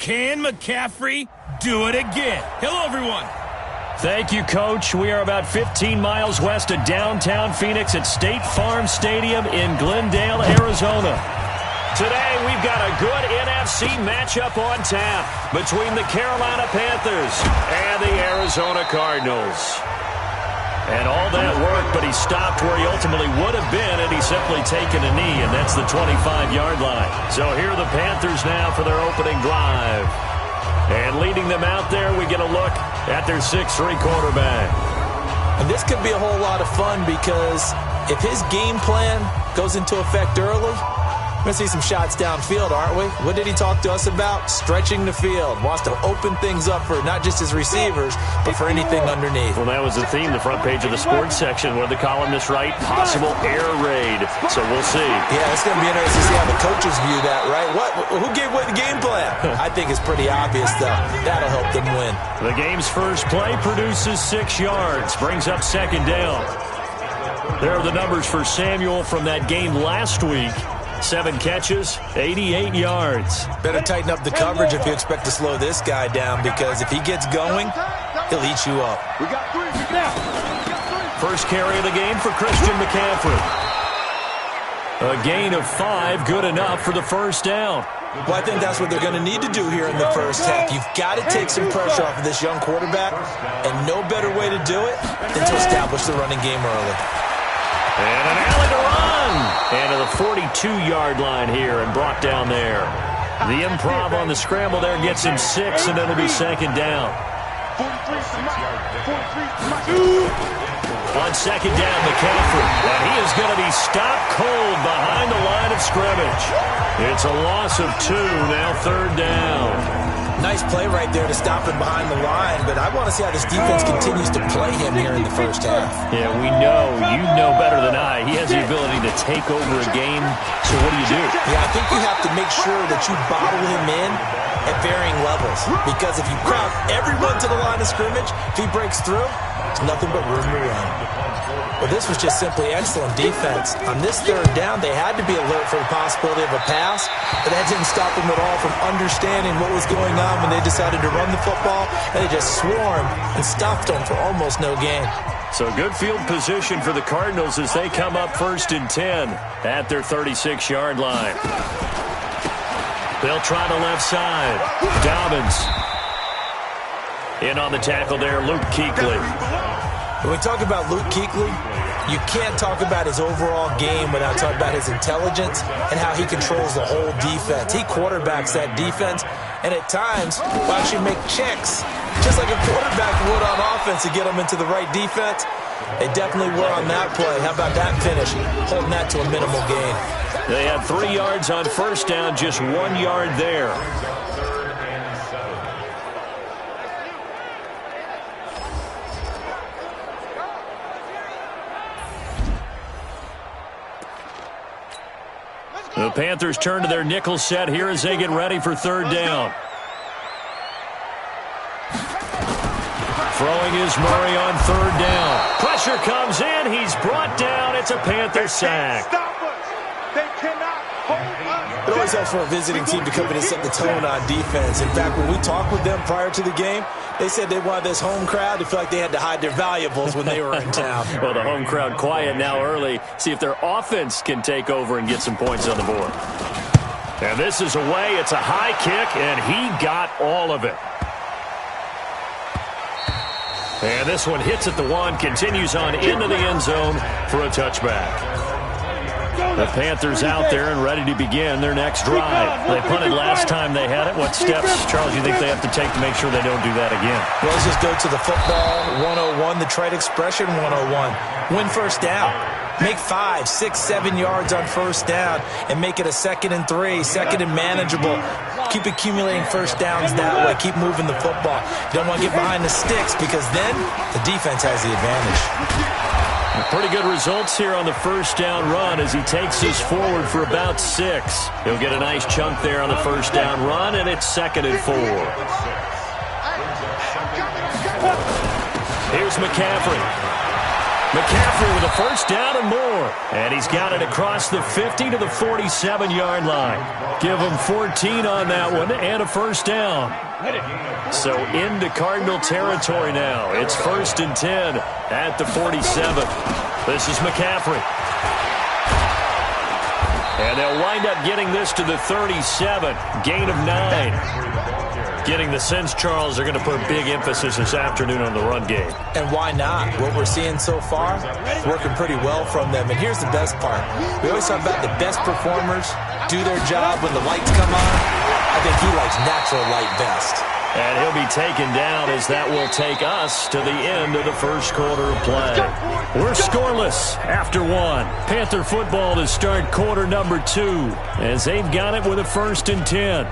Can McCaffrey do it again? Hello, everyone. Thank you, Coach. We are about 15 miles west of downtown Phoenix at State Farm Stadium in Glendale, Arizona. Today, we've got a good NFC matchup on tap between the Carolina Panthers and the Arizona Cardinals. And all that work, but he stopped where he ultimately would have been had he simply taken a knee, and that's the 25-yard line. So here are the Panthers now for their opening drive. And leading them out there, we get a look at their 6'3" quarterback. And this could be a whole lot of fun because if his game plan goes into effect early, we're going to see some shots downfield, aren't we? What did he talk to us about? Stretching the field. Wants to open things up for not just his receivers, but for anything underneath. Well, that was the theme, the front page of the sports section, where the columnists write, possible air raid. So we'll see. Yeah, it's going to be interesting to see how the coaches view that, right? Who gave away the game plan? I think it's pretty obvious, though. That'll help them win. The game's first play produces 6 yards, brings up second down. There are the numbers for Samuel from that game last week. 7 catches, 88 yards. Better tighten up the coverage if you expect to slow this guy down, because if he gets going, he'll eat you up. First carry of the game for Christian McCaffrey. A gain of 5, good enough for the first down. Well, I think that's what they're going to need to do here in the first half. You've got to take some pressure off of this young quarterback, and no better way to do it than to establish the running game early. And an alley to run. And to the 42-yard line here and brought down there. The improv on the scramble there gets him 6, and it'll be second down. On second down, McCaffrey. And he is going to be stopped cold behind the line of scrimmage. It's a loss of 2, now third down. Nice play right there to stop him behind the line, but I want to see how this defense continues to play him here in the first half. Yeah, we know. You know better than I. He has the ability to take over a game, so what do? Yeah, I think you have to make sure that you bottle him in at varying levels, because if you crowd everyone to the line of scrimmage, if he breaks through, there's nothing but room to run. Well, this was just simply excellent defense. On this third down, they had to be alert for the possibility of a pass, but that didn't stop them at all from understanding what was going on when they decided to run the football, and they just swarmed and stuffed them for almost no gain. So good field position for the Cardinals as they come up 1st and 10 at their 36-yard line. They'll try the left side. Dobbins. In on the tackle there, Luke Kuechly. When we talk about Luke Kuechly, you can't talk about his overall game without talking about his intelligence and how he controls the whole defense. He quarterbacks that defense, and at times will actually make checks, just like a quarterback would on offense to get them into the right defense. They definitely were on that play. How about that finish? Holding that to a minimal gain. They had 3 yards on first down, just 1 yard there. The Panthers turn to their nickel set here as they get ready for third down. Throwing is Murray on third down. Pressure comes in. He's brought down. It's a Panther sack. It always helps for a visiting team to come in and set the tone on defense. In fact, when we talked with them prior to the game, they said they wanted this home crowd to feel like they had to hide their valuables when they were in town. Well, the home crowd quiet now early. See if their offense can take over and get some points on the board. And this is away. It's a high kick, and he got all of it. And this one hits at the 1, continues on into the end zone for a touchback. The Panthers out there and ready to begin their next drive. They punted last time they had it. What steps, Charles, do you think they have to take to make sure they don't do that again? Well, let's just go to the football 101, the trade expression 101. Win first down. Make 5, 6, 7 yards on first down and make it a 2nd and 3, 2nd and manageable. Keep accumulating first downs that way. Keep moving the football. You don't want to get behind the sticks because then the defense has the advantage. Pretty good results here on the first down run as he takes us forward for about 6. He'll get a nice chunk there on the first down run, and it's 2nd and 4. Here's McCaffrey. McCaffrey with a first down and more. And he's got it across the 50 to the 47-yard line. Give him 14 on that one and a first down. So into Cardinal territory now. It's 1st and 10 at the 47. This is McCaffrey. And they'll wind up getting this to the 37. Gain of 9. Getting the sense, Charles, they're going to put big emphasis this afternoon on the run game. And why not? What we're seeing so far is working pretty well from them. And here's the best part. We always talk about the best performers do their job when the lights come on. I think he likes natural light best. And he'll be taken down as that will take us to the end of the first quarter of play. We're scoreless after 1. Panther football to start quarter number 2 as they've got it with a 1st and 10.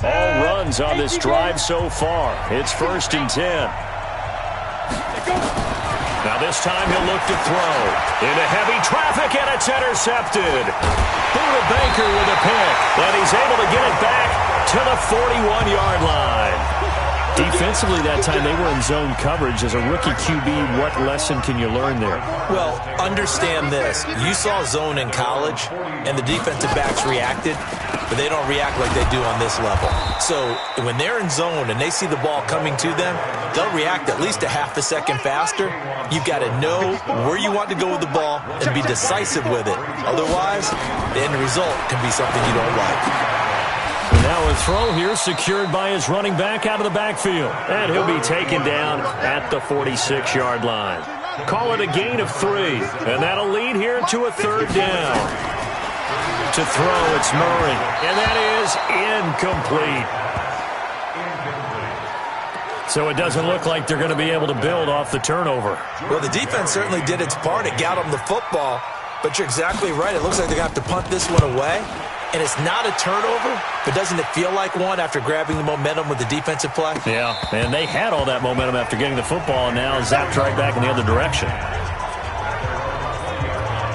All runs on this drive so far. It's 1st and 10. Now this time he'll look to throw. Into heavy traffic, and it's intercepted. Buda Baker with a pick, and he's able to get it back to the 41-yard line. Defensively that time they were in zone coverage. As a rookie QB, what lesson can you learn there? Well, understand this. You saw zone in college, and the defensive backs reacted, but they don't react like they do on this level. So when they're in zone and they see the ball coming to them, they'll react at least a half a second faster. You've got to know where you want to go with the ball and be decisive with it. Otherwise, the end result can be something you don't like. Now a throw here secured by his running back out of the backfield. And he'll be taken down at the 46-yard line. Call it a gain of 3. And that'll lead here to a 3rd down. To throw, it's Murray. And that is incomplete. So it doesn't look like they're going to be able to build off the turnover. Well, the defense certainly did its part. It got them the football. But you're exactly right. It looks like they're going to have to punt this one away. And it's not a turnover, but doesn't it feel like one after grabbing the momentum with the defensive play? Yeah, and they had all that momentum after getting the football, and now zapped right back in the other direction.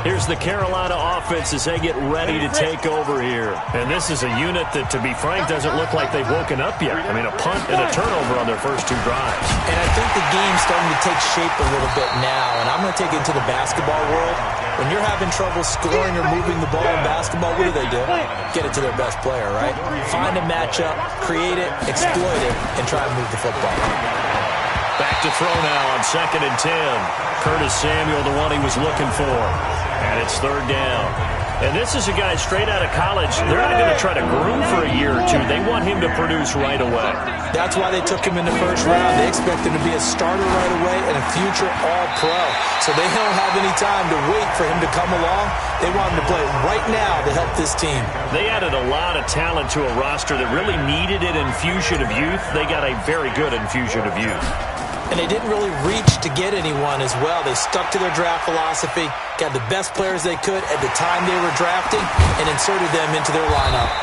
Here's the Carolina offense as they get ready to take over here. And this is a unit that, to be frank, doesn't look like they've woken up yet. I mean, a punt and a turnover on their first 2 drives. And I think the game's starting to take shape a little bit now, and I'm going to take it to the basketball world. When you're having trouble scoring or moving the ball in basketball, what do? Get it to their best player, right? Find a matchup, create it, exploit it, and try and move the football. Back to throw now on 2nd and 10. Curtis Samuel, the one he was looking for. And it's 3rd down. And this is a guy straight out of college. They're not going to try to groom for a year or 2. They want him to produce right away. That's why they took him in the first round. They expect him to be a starter right away and a future All-Pro. So they don't have any time to wait for him to come along. They want him to play right now to help this team. They added a lot of talent to a roster that really needed an infusion of youth. They got a very good infusion of youth. And they didn't really reach to get anyone as well. They stuck to their draft philosophy, got the best players they could at the time they were drafting, and inserted them into their lineup.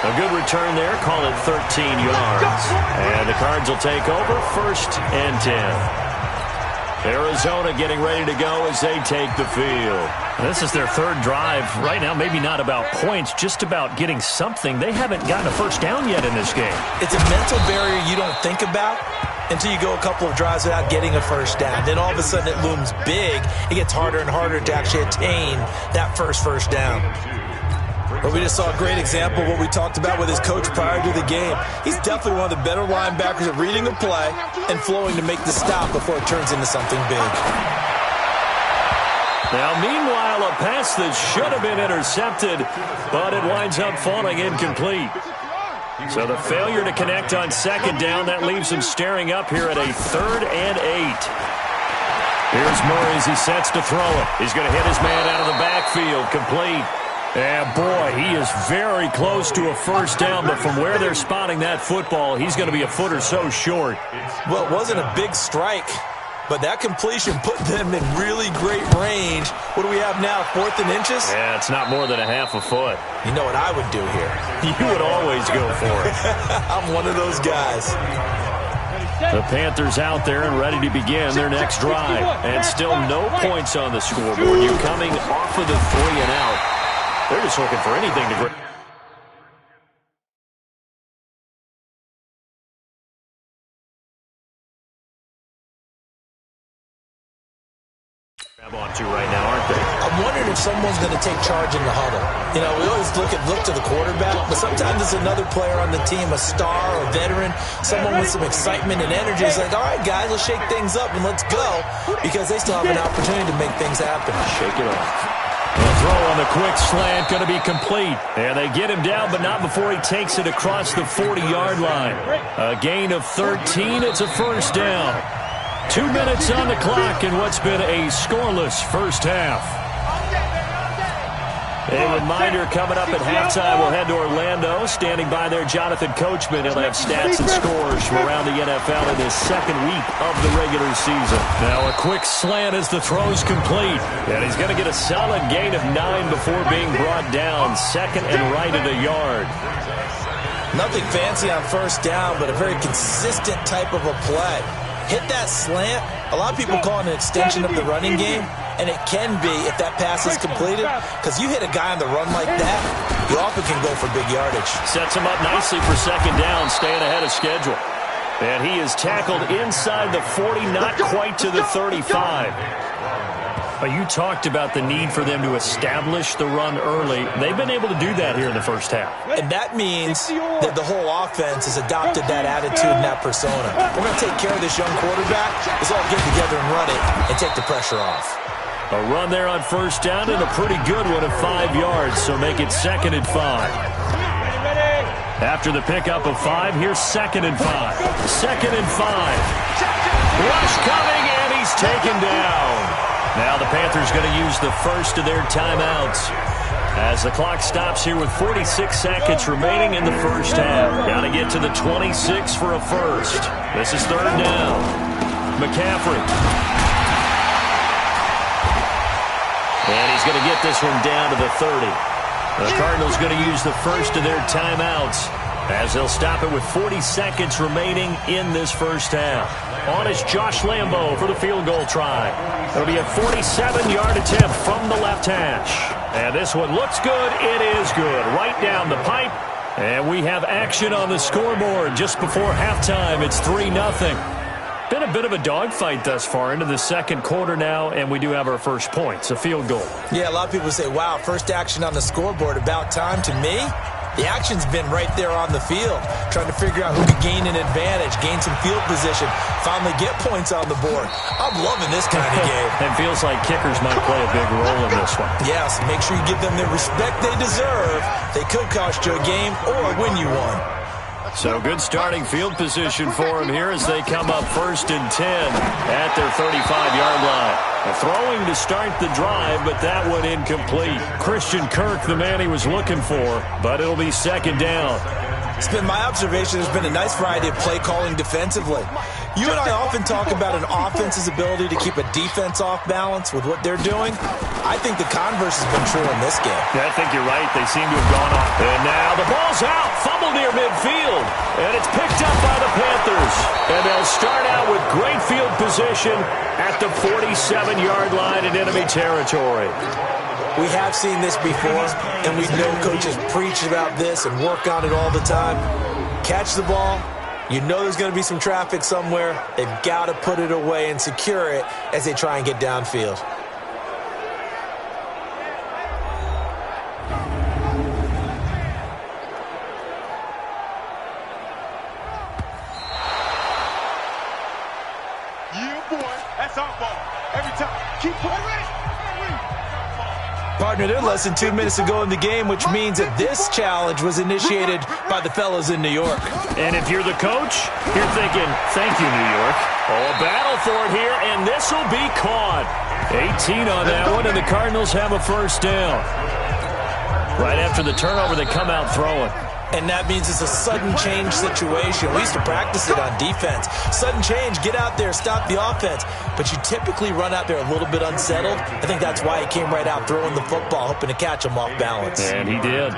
A good return there. Call it 13 yards. And the Cards will take over 1st and 10. Arizona getting ready to go as they take the field. This is their 3rd drive. Right now, maybe not about points, just about getting something. They haven't gotten a first down yet in this game. It's a mental barrier you don't think about until you go a couple of drives without getting a first down. Then all of a sudden it looms big. It gets harder and harder to actually attain that first down. But we just saw a great example of what we talked about with his coach prior to the game. He's definitely one of the better linebackers at reading a play and flowing to make the stop before it turns into something big. Now, meanwhile, a pass that should have been intercepted, but it winds up falling incomplete. So the failure to connect on 2nd down, that leaves him staring up here at a 3rd and 8. Here's Murray as he sets to throw it. He's going to hit his man out of the backfield, complete. And boy, he is very close to a first down, but from where they're spotting that football, he's going to be a foot or so short. Well, it wasn't a big strike, but that completion put them in really great range. What do we have now, 4th and inches? Yeah, it's not more than a half a foot. You know what I would do here? You would always go for it. I'm one of those guys. The Panthers out there and ready to begin their next drive. And still no points on the scoreboard. You're coming off of the 3 and out. They're just looking for anything to someone's going to take charge in the huddle. You know, we always look to the quarterback, but sometimes it's another player on the team, a star or a veteran, someone with some excitement and energy. It's like, all right, guys, let's shake things up and let's go, because they still have an opportunity to make things happen. Shake it off. The throw on the quick slant going to be complete. And they get him down, but not before he takes it across the 40-yard line. A gain of 13. It's a first down. 2 minutes on the clock in what's been a scoreless first half. A reminder, coming up at halftime, we'll head to Orlando. Standing by there, Jonathan Coachman. He'll have stats and scores from around the NFL in his second week of the regular season. Now a quick slant as the throw's complete. And he's going to get a solid gain of 9 before being brought down. Second and right at a yard. Nothing fancy on first down, but a very consistent type of a play. Hit that slant. A lot of people call it an extension of the running game. And it can be if that pass is completed, because you hit a guy on the run like that, you often can go for big yardage. Sets him up nicely for second down, staying ahead of schedule. And he is tackled inside the 40, not quite to the 35. But you talked about the need for them to establish the run early. They've been able to do that here in the first half. And that means that the whole offense has adopted that attitude and that persona. We're going to take care of this young quarterback. Let's all get together and run it and take the pressure off. A run there on first down and a pretty good one at 5 yards, so make it 2nd and 5. After the pickup of 5, here's 2nd and 5. 2nd and 5. Rush coming, and he's taken down. Now the Panthers going to use the first of their timeouts as the clock stops here with 46 seconds remaining in the first half. Got to get to the 26 for a first. This is 3rd down. McCaffrey. And he's going to get this one down to the 30. The Cardinals going to use the first of their timeouts as they'll stop it with 40 seconds remaining in this first half. On is Josh Lambo for the field goal try. It'll be a 47-yard attempt from the left hash. And this one looks good. It is good. Right down the pipe. And we have action on the scoreboard just before halftime. It's 3-0. Been a bit of a dogfight thus far into the second quarter now, and we do have our first points, a field goal. Yeah, a lot of people say, wow, first action on the scoreboard, about time. To me, the action's been right there on the field, trying to figure out who could gain an advantage, gain some field position, finally get points on the board. I'm loving this kind of game. It feels like kickers might play a big role in this one. Yes, make sure you give them the respect they deserve. They could cost you a game or win you one. So good starting field position for him here as they come up 1st and 10 at their 35-yard line. Throwing to start the drive, but that one incomplete. Christian Kirk, the man he was looking for, but it'll be 2nd down. It's been my observation there's been a nice variety of play calling defensively. You and I often talk about an offense's ability to keep a defense off balance with what they're doing. I think the converse has been true in this game. Yeah, I think you're right. They seem to have gone off. And now the ball's out. Fumble near midfield. And it's picked up by the Panthers. And they'll start out with great field position at the 47-yard line in enemy territory. We have seen this before, and we know coaches preach about this and work on it all the time. Catch the ball. You know there's going to be some traffic somewhere. They've got to put it away and secure it as they try and get downfield. Yeah, boy. That's our ball. Every time. Keep playing. Partner, they're less than 2 minutes to go in the game, which means that this challenge was initiated by the fellas in New York. And if you're the coach, you're thinking, thank you, New York. Oh, a battle for it here, and this will be caught. 18 on that one, and the Cardinals have a first down. Right after the turnover, they come out throwing. And that means it's a sudden change situation. We used to practice it on defense. Sudden change, get out there, stop the offense. But you typically run out there a little bit unsettled. I think that's why he came right out throwing the football, hoping to catch him off balance. And he did.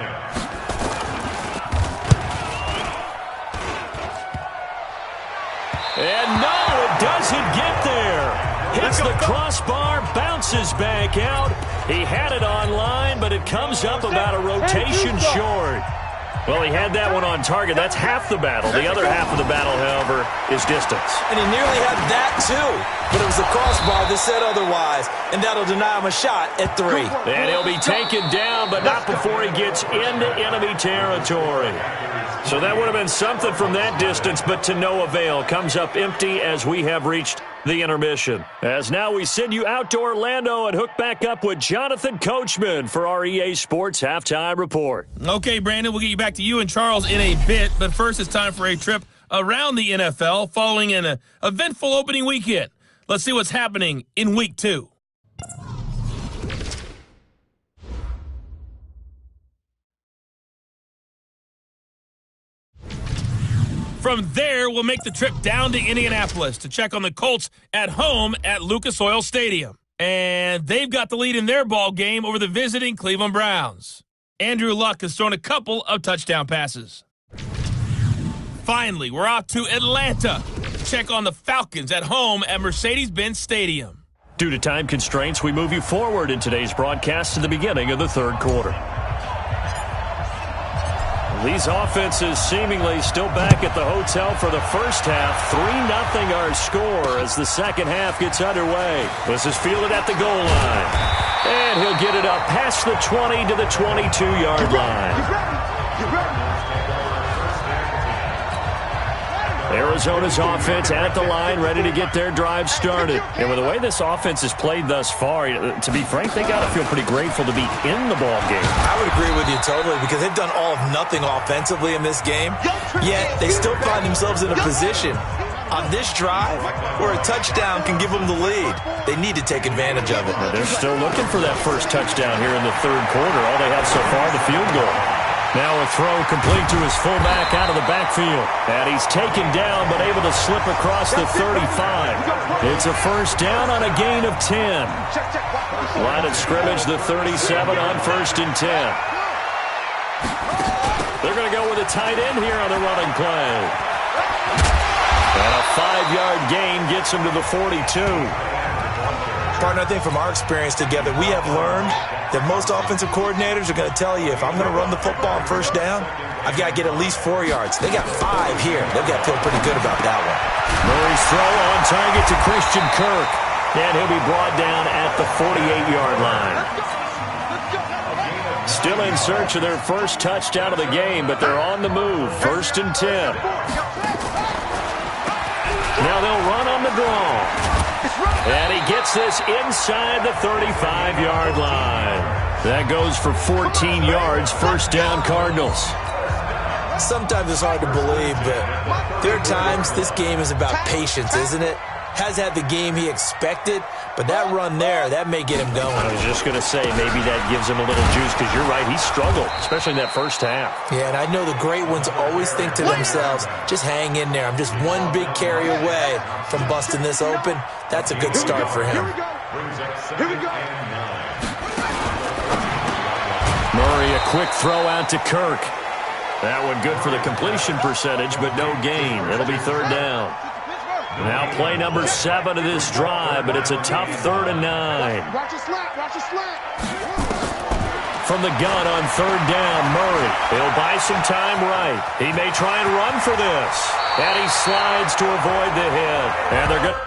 And no, it doesn't get there. Hits the crossbar, bounces back out. He had it on line, but it comes up about a rotation short. Well, he had that one on target. That's half the battle. The other half of the battle, however, is distance. And he nearly had that, too. But it was the crossbar that said otherwise, and that'll deny him a shot at 3. And he'll be taken down, but not before he gets into enemy territory. So that would have been something from that distance, but to no avail. Comes up empty as we have reached the intermission. As now we send you out to Orlando and hook back up with Jonathan Coachman for our EA Sports Halftime Report. Okay, Brandon, we'll get you back to you and Charles in a bit, but first it's time for a trip around the NFL following an eventful opening weekend. Let's see what's happening in Week 2. From there, we'll make the trip down to Indianapolis to check on the Colts at home at Lucas Oil Stadium. And they've got the lead in their ball game over the visiting Cleveland Browns. Andrew Luck has thrown a couple of touchdown passes. Finally, we're off to Atlanta to check on the Falcons at home at Mercedes-Benz Stadium. Due to time constraints, we move you forward in today's broadcast to the beginning of the third quarter. These offenses seemingly still back at the hotel for the first half. 3-0 our score as the second half gets underway. This is fielded at the goal line. And he'll get it up past the 20 to the 22-yard line. Arizona's offense at the line, ready to get their drive started. And with the way this offense has played thus far, to be frank, they got to feel pretty grateful to be in the ball game. I would agree with you totally because they've done all of nothing offensively in this game, yet they still find themselves in a position on this drive where a touchdown can give them the lead. They need to take advantage of it. They're still looking for that first touchdown here in the third quarter. All they have so far, the field goal. Now a throw complete to his fullback out of the backfield. And he's taken down but able to slip across the 35. It's a first down on a gain of 10. Line of scrimmage, the 37 on 1st and 10. They're going to go with a tight end here on the running play. And a 5-yard gain gets him to the 42. Partner, I think from our experience together, we have learned that most offensive coordinators are going to tell you if I'm going to run the football on first down, I've got to get at least 4 yards. They got 5 here. They've got to feel pretty good about that one. Murray's throw on target to Christian Kirk. And he'll be brought down at the 48-yard line. Still in search of their first touchdown of the game, but they're on the move. 1st and 10. Now they'll run on the draw. And he gets this inside the 35-yard line. That goes for 14 yards, first down Cardinals. Sometimes it's hard to believe, but there are times this game is about patience, isn't it? Has had the game he expected, but that run there, that may get him going. I was just going to say, maybe that gives him a little juice, because you're right, he struggled, especially in that first half. Yeah, and I know the great ones always think to themselves, just hang in there. I'm just one big carry away from busting this open. That's a good start for him. Here we go. Murray, a quick throw out to Kirk. That one good for the completion percentage, but no gain. It'll be 3rd down. Now play number 7 of this drive, but it's a tough 3rd and 9. Watch your slant. Watch your slant. From the gun on 3rd down, Murray. He'll buy some time right. He may try and run for this. And he slides to avoid the hit. And they're good.